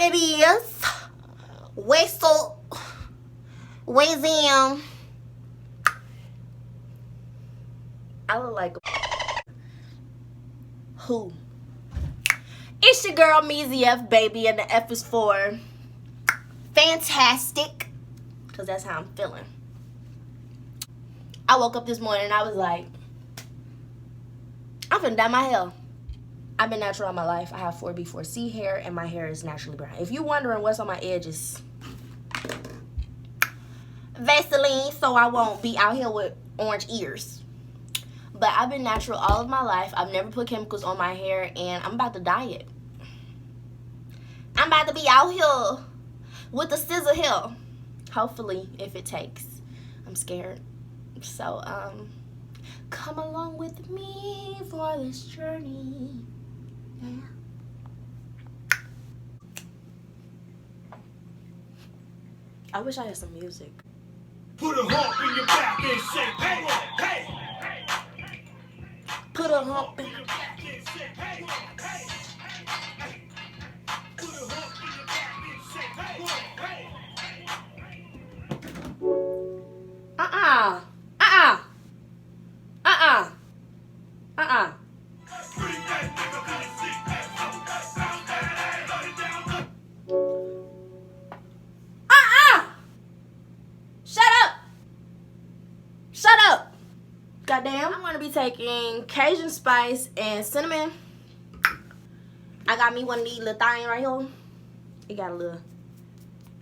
it is. What's up? Where's him? I look like a who? It's your girl Meezy F, baby, and the F is for fantastic, because that's how I'm feeling. I woke up this morning and I was like, I'm finna dye my hair. I've been natural all my life. I have 4B4C hair and my hair is naturally brown. If you're wondering what's on my edges, Vaseline, so I won't be out here with orange ears. But I've been natural all of my life. I've never put chemicals on my hair, and I'm about to dye it. I'm about to be out here with the scissor hair. Hopefully, if it takes. I'm scared. So, come along with me for this journey. Yeah. I wish I had some music. Put a hump in your back and say, hey, hey. Put a hump in your back and say, hey, hey. Put a hump in your back and say, hey, hey. Bring that nigga to the seat. Shut up. Goddamn. I'm gonna be taking Cajun spice and cinnamon. I got me one of these little things right here. It got a little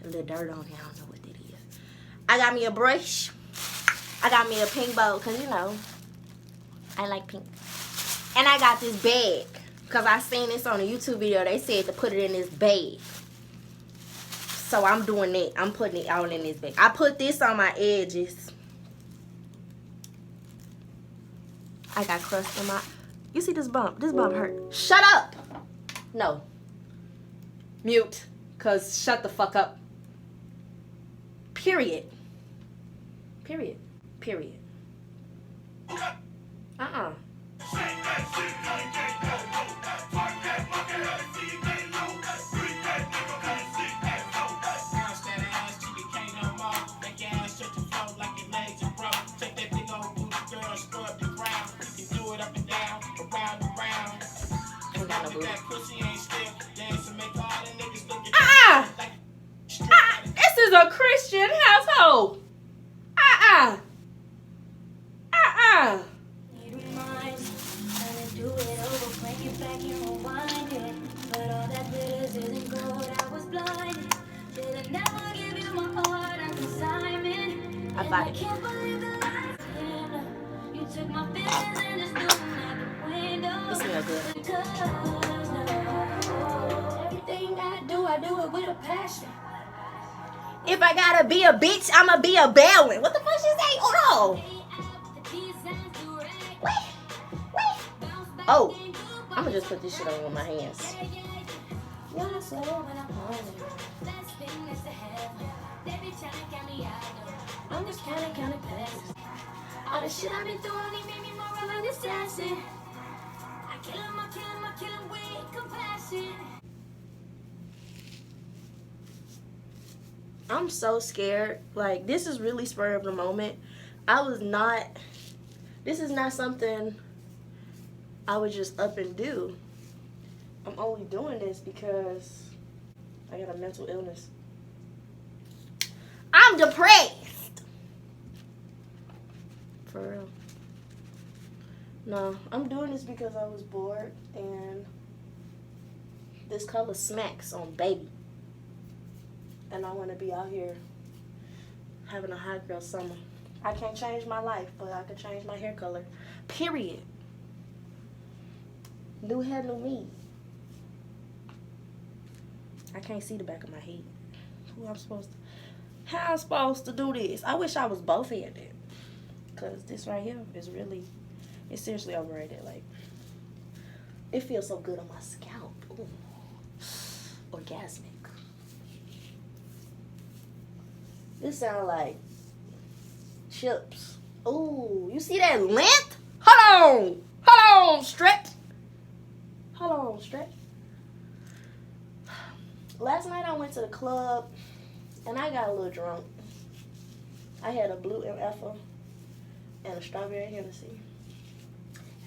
dirt on it. I don't know what that is. I got me a brush. I got me a pink bowl, cause you know I like pink. And I got this bag, cause I seen this on a YouTube video. They said to put it in this bag. So I'm doing that. I'm putting it all in this bag. I put this on my edges. I got crust in my... You see this bump? This bump hurt. Shut up! No. Mute. Cause shut the fuck up. Period. Period. Period. This is a Christian household. I bought it. It smells good. Everything I do it with a passion. If I gotta be a bitch, I'ma be a bad one. What the fuck she say? Hold on. Wait. Oh, I'ma just put this shit on with my hands. I'm just counting passes. All the shit I've been through only made me more of an assassin. I kill him with compassion. I'm so scared. Like, this is really spur of the moment. This is not something I would just up and do. I'm only doing this because I got a mental illness. I'm depressed. For real. No, I'm doing this because I was bored and this color smacks on baby. And I want to be out here having a hot girl summer. I can't change my life, but I can change my hair color. Period. New hair, new me. I can't see the back of my head. How I'm supposed to do this? I wish I was both-handed. Because this right here is really, it's seriously overrated. Like, it feels so good on my scalp. Ooh. Orgasmic. This sound like chips. Ooh, you see that length? Hold on, stretch. Hold on, stretch. Last night I went to the club and I got a little drunk. I had a blue MF and a strawberry Hennessy.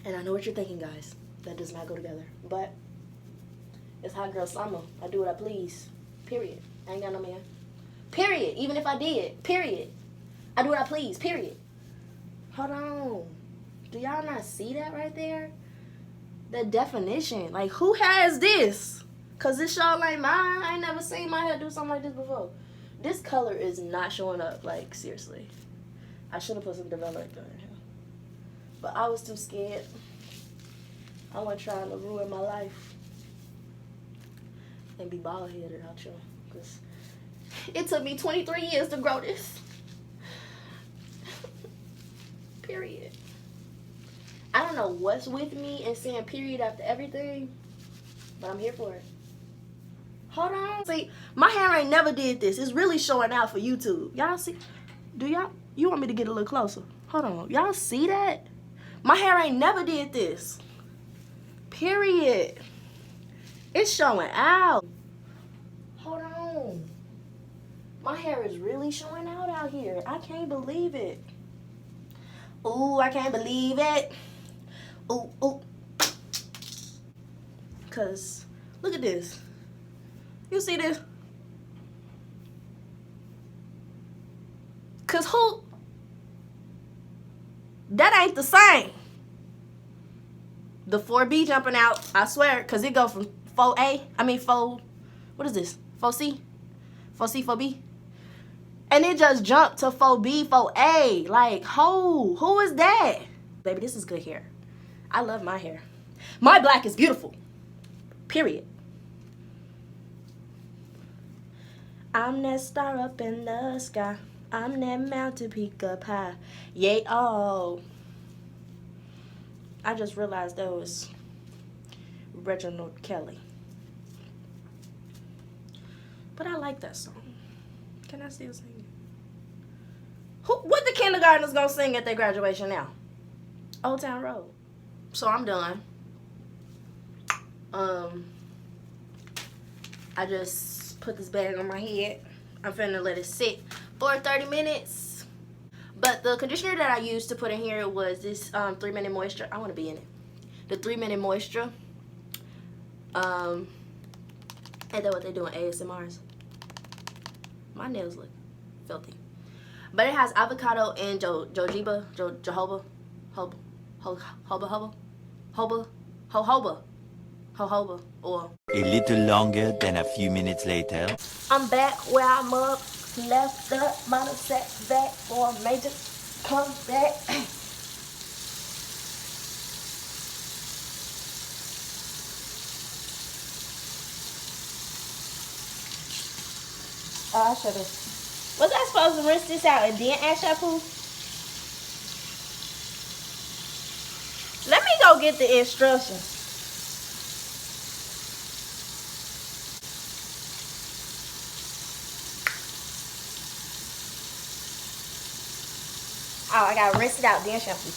And I know what you're thinking, guys. That does not go together. But it's hot girl summer. I do what I please. Period. I ain't got no man. Period. Even if I did. Period. I do what I please. Period. Hold on. Do y'all not see that right there? The definition. Like, who has this? Because this show ain't mine. I ain't never seen my hair do something like this before. This color is not showing up. Like, seriously. I should have put some developer in here. But I was too scared. I wasn't trying to ruin my life. And be bald-headed out here. Because it took me 23 years to grow this. Period. I don't know what's with me and saying period after everything, but I'm here for it. Hold on. See, my hair ain't never did this. It's really showing out for YouTube. Y'all see? Do y'all? You want me to get a little closer? Hold on. Y'all see that? My hair ain't never did this. Period. It's showing out. Hold on. My hair is really showing out here. I can't believe it. Ooh, I can't believe it. Ooh, ooh. Because, look at this. You see this? Because who? That ain't the same. The 4B jumping out, I swear, because it go from 4A, what is this? 4C? 4C, 4B? And it just jumped to 4B, 4A. Like, who is that? Baby, this is good hair. I love my hair. My black is beautiful. Period. I'm that star up in the sky. I'm that mountain peak up high. Yay, oh. I just realized that was Reginald Kelly. But I like that song. Can I still sing it? What the kindergartners gonna sing at their graduation now? Old Town Road. So I'm done. I just put this bag on my head. I'm finna let it sit for 30 minutes. But the conditioner that I used to put in here was this 3-minute moisture. I want to be in it. The 3-minute moisture. Ain't that what they do in ASMRs? My nails look filthy. But it has avocado and jojoba oil. A little longer than a few minutes later. I'm back where I'm up. Left the mindset back for a major comeback. Oh, I should have. Was I supposed to rinse this out and then add shampoo? Let me go get the instructions. Oh, I gotta rinse it out, then shampoo.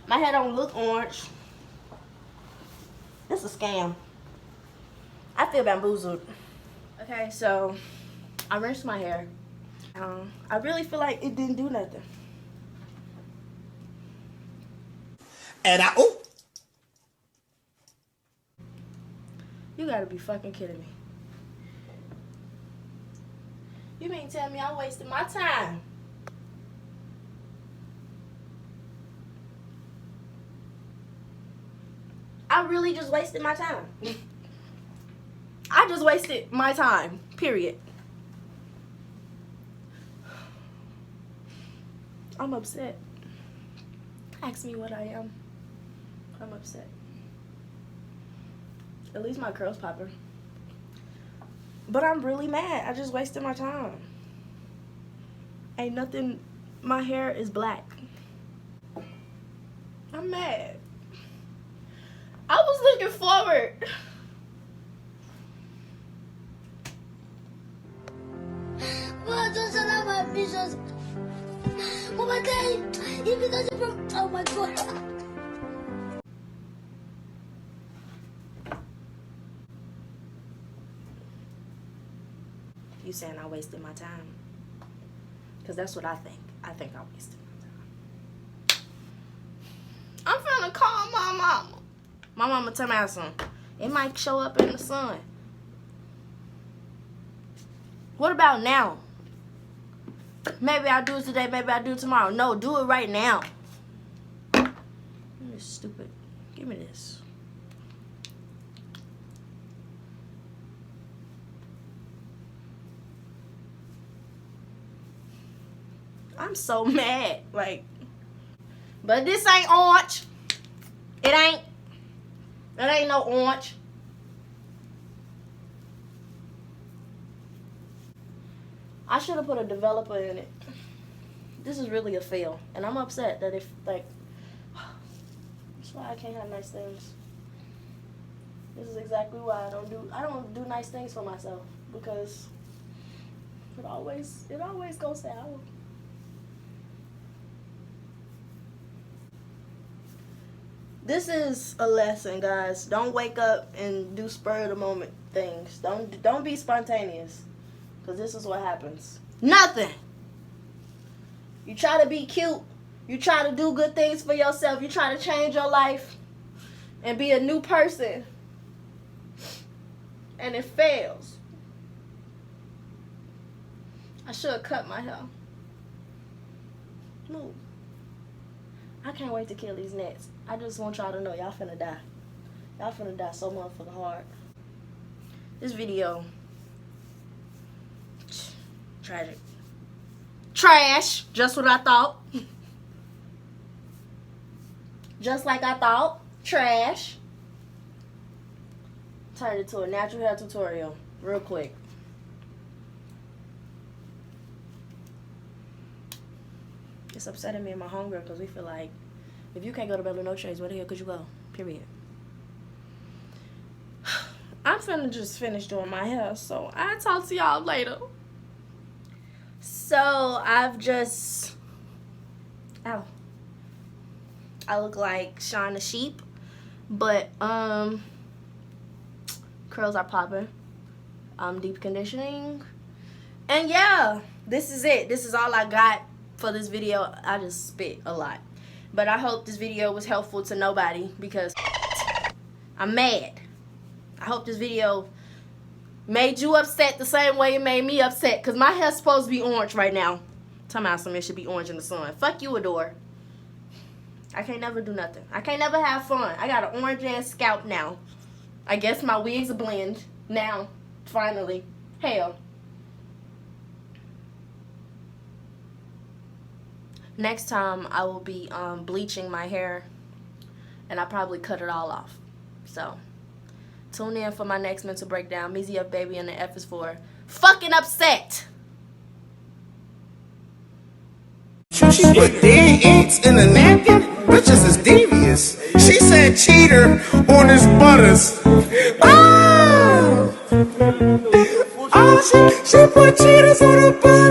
My hair don't look orange. This is a scam. I feel bamboozled. Okay, so I rinsed my hair. I really feel like it didn't do nothing. And You gotta be fucking kidding me. You mean tell me I wasted my time? I really just wasted my time. I just wasted my time, period. I'm upset. Ask me what I am. I'm upset. At least my curls popping. But I'm really mad. I just wasted my time. Ain't nothing. My hair is black. I'm mad. forward. Oh my god. You saying I wasted my time? Because that's what I think. I think I wasted my time. I'm finna call my mama. My mama tell me something. It might show up in the sun. What about now? Maybe I'll do it today, maybe I'll do it tomorrow. No, do it right now. This is stupid. Give me this. I'm so mad. Like, but this ain't orange. It ain't. It ain't no orange. I should have put a developer in it. This is really a fail. And I'm upset that if, like, that's why I can't have nice things. This is exactly why I don't do nice things for myself. Because it always goes sour. This is a lesson, guys. Don't wake up and do spur of the moment things. Don't be spontaneous. Because this is what happens. Nothing. You try to be cute. You try to do good things for yourself. You try to change your life and be a new person. And it fails. I should have cut my hair. Move. I can't wait to kill these gnats. I just want y'all to know y'all finna die. Y'all finna die so motherfucking hard. This video. Tragic. Trash. Just what I thought. Just like I thought. Trash. Turned it to a natural hair tutorial. Real quick. It's upsetting me and my homegirl because we feel like if you can't go to bed with no shades, where the hell could you go? Period. I'm finna just finish doing my hair, so I'll talk to y'all later. So I've just, ow, I look like Shaun the Sheep, but curls are popping. Deep conditioning, and yeah, this is it. This is all I got for this video. I just spit a lot, but I hope this video was helpful to nobody because I'm mad. I hope this video made you upset the same way it made me upset, because my hair's supposed to be orange right now. Tell me how some it should be orange in the sun. Fuck you, Adore. I can't never do nothing. I can't never have fun. I got an orange ass scalp now. I guess my wig's a blend now, finally. Hell. Next time I will be bleaching my hair, and I probably cut it all off. So tune in for my next mental breakdown. Measy up, baby, and the F is for fucking upset. She put dead ants in a napkin. Bitches is devious. She said cheater on his butters. Oh, she put cheaters on her butters.